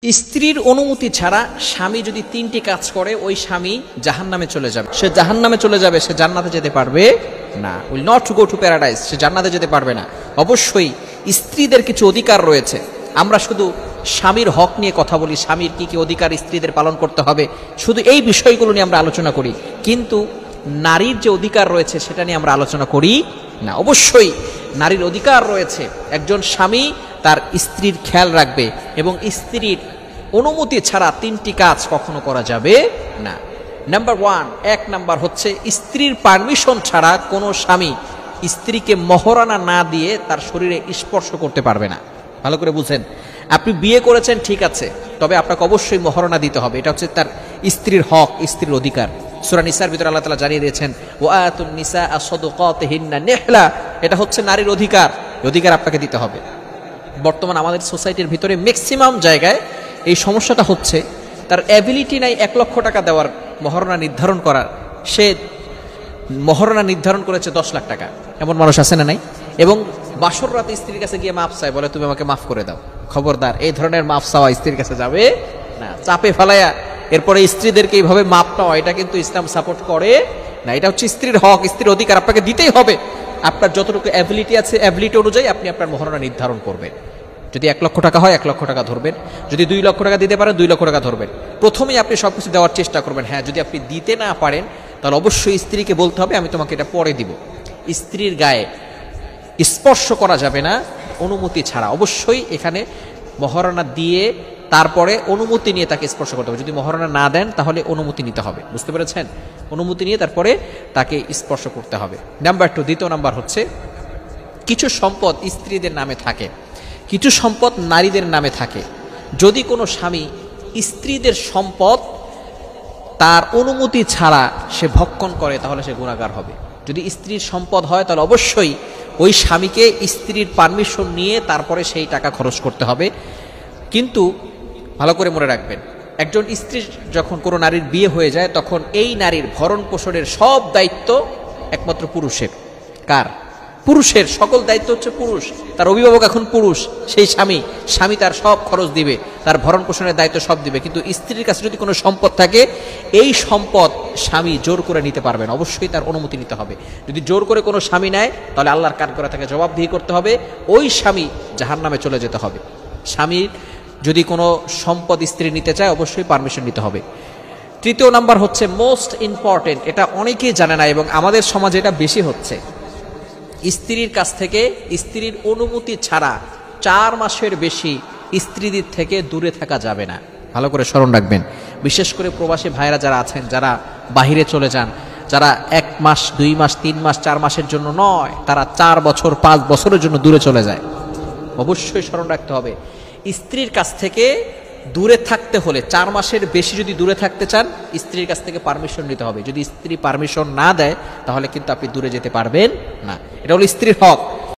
স্ত্রীর অনুমতি ছাড়া স্বামী যদি তিনটি কাজ করে ওই স্বামী জাহান্নামে চলে যাবে। সে জাহান্নামে চলে যাবে, সে জান্নাতে যেতে পারবে না। Will not to go to paradise. সে জান্নাতে যেতে পারবে না। অবশ্যই স্ত্রীদের কিছু অধিকার রয়েছে। আমরা শুধু স্বামীর হক নিয়ে কথা বলি, স্বামীর কি কি অধিকার স্ত্রীদের পালন করতে হবে, শুধু এই বিষয়গুলো নিয়ে আমরা আলোচনা করি, কিন্তু নারীর যে অধিকার রয়েছে সেটা নিয়ে আমরা আলোচনা করি না। অবশ্যই নারীর অধিকার রয়েছে। একজন স্বামী তার স্ত্রীর খেয়াল রাখবে এবং স্ত্রীর অনুমতি ছাড়া তিনটি কাজ কখনো করা যাবে না। নাম্বার ওয়ান, এক নাম্বার হচ্ছে স্ত্রীর পারমিশন ছাড়া কোনো স্বামী স্ত্রীকে মহরানা না দিয়ে তার শরীরে স্পর্শ করতে পারবে না। ভালো করে বুঝেন, আপনি বিয়ে করেছেন ঠিক আছে, তবে আপনাকে অবশ্যই মহরানা দিতে হবে। এটা হচ্ছে তার স্ত্রীর হক, স্ত্রীর অধিকার। সূরা নিসার ভিতরে আল্লাহ তাআলা জানিয়ে দিয়েছেন, ওয়া আতুন নিসা সাদাকাতিহিন্না নিহলা। এটা হচ্ছে নারীর অধিকার, অধিকার আপনাকে দিতে হবে। বর্তমান আমাদের সোসাইটির ভিতরে ম্যাক্সিমাম জায়গায় এই সমস্যাটা হচ্ছে, তার অ্যাবিলিটি নাই 1 লক্ষ টাকা দেওয়ার, মহরণা নির্ধারণ করার। সে মহরণা নির্ধারণ করেছে 10 লাখ টাকা। এমন মানুষ আছে না নাই? এবং বাসর রাতে স্ত্রীর কাছে গিয়ে মাফ চায়, বলে তুমি আমাকে মাফ করে দাও। খবরদার, এই ধরনের মাফ চাওয়া স্ত্রীর কাছে যাবে না। চাপে ফেলায়া এরপরে স্ত্রীদেরকে এইভাবে মাপ নেওয়া, এটা কিন্তু ইসলাম সাপোর্ট করে না। এটা হচ্ছে স্ত্রীর হক, স্ত্রীর অধিকার, আপনাকে দিতেই হবে। আপনার যতটুকু অ্যাবিলিটি আছে, অ্যাবিলিটি অনুযায়ী আপনি আপনার মহরণা নির্ধারণ করবেন। যদি 1 লক্ষ টাকা হয় 1 লক্ষ টাকা ধরবেন, যদি 2 লক্ষ টাকা দিতে পারেন 2 লক্ষ টাকা ধরবেন। প্রথমেই আপনি সবকিছু দেওয়ার চেষ্টা করবেন। হ্যাঁ, যদি আপনি দিতে না পারেন তাহলে অবশ্যই স্ত্রীকে বলতে হবে আমি তোমাকে এটা পরে দিব। স্ত্রীর গায়ে স্পর্শ করা যাবে না অনুমতি ছাড়া। অবশ্যই এখানে মহরণা দিয়ে তারপরে অনুমতি নিয়ে তাকে স্পর্শ করতে হবে। যদি মহরণা না দেন তাহলে অনুমতি নিতে হবে। বুঝতে পেরেছেন? অনুমতি নিয়ে তারপরে তাকে স্পর্শ করতে হবে। নাম্বার 2, দ্বিতীয় নাম্বার হচ্ছে, কিছু সম্পদ স্ত্রীদের নামে থাকে, কিছু সম্পদ নারীদের নামে থাকে। যদি কোনো স্বামী স্ত্রীদের সম্পদ তার অনুমতি ছাড়া সে ভক্ষণ করে তাহলে সে গুনাহগার হবে। যদি স্ত্রীর সম্পদ হয় তাহলে অবশ্যই ওই স্বামীকে স্ত্রীর পারমিশন নিয়ে তারপরে সেই টাকা খরচ করতে হবে। কিন্তু ভালো করে মনে রাখবেন, একজন স্ত্রী যখন কোনো নারীর বিয়ে হয়ে যায় তখন এই নারীর ভরণ পোষণের সব দায়িত্ব একমাত্র পুরুষের। কার? পুরুষের। সকল দায়িত্ব হচ্ছে পুরুষ। তার অভিভাবক এখন পুরুষ, সেই স্বামী। স্বামী তার সব খরচ দিবে, তার ভরণ পোষণের দায়িত্ব সব দিবে। কিন্তু স্ত্রীর কাছে যদি কোনো সম্পদ থাকে, এই সম্পদ স্বামী জোর করে নিতে পারবে না। অবশ্যই তার অনুমতি নিতে হবে। যদি জোর করে কোনো স্বামী নেয় তাহলে আল্লাহর কাঠ করে তাকে জবাবদিহি করতে হবে। ওই স্বামী জাহান্নামে চলে যেতে হবে। স্বামীর যদি কোনো সম্পদ স্ত্রী নিতে চায় অবশ্যই পারমিশন নিতে হবে। তৃতীয় নাম্বার হচ্ছে মোস্ট ইম্পর্টেন্ট, এটা অনেকেই জানে না এবং আমাদের সমাজে এটা বেশি হচ্ছে। স্ত্রীর কাছ থেকে স্ত্রীর অনুমতি ছাড়া 4 মাসের বেশি স্ত্রীদের থেকে দূরে থাকা যাবে না। ভালো করে স্মরণ রাখবেন। বিশেষ করে প্রবাসী ভাইরা যারা আছেন, যারা বাহিরে চলে যান, যারা 1 মাস 2 মাস 3 মাস 4 মাসের জন্য নয়, তারা 4 বছর 5 বছরের জন্য দূরে চলে যায়। অবশ্যই স্মরণ রাখতে হবে, স্ত্রীর কাছ থেকে দূরে থাকতে হলে 4 মাসের বেশি যদি দূরে থাকতে চান স্ত্রীর কাছ থেকে পারমিশন নিতে হবে। যদি স্ত্রী পারমিশন না দেয় তাহলে কিন্তু আপনি দূরে যেতে পারবেন না। এটা হলো স্ত্রীর হক।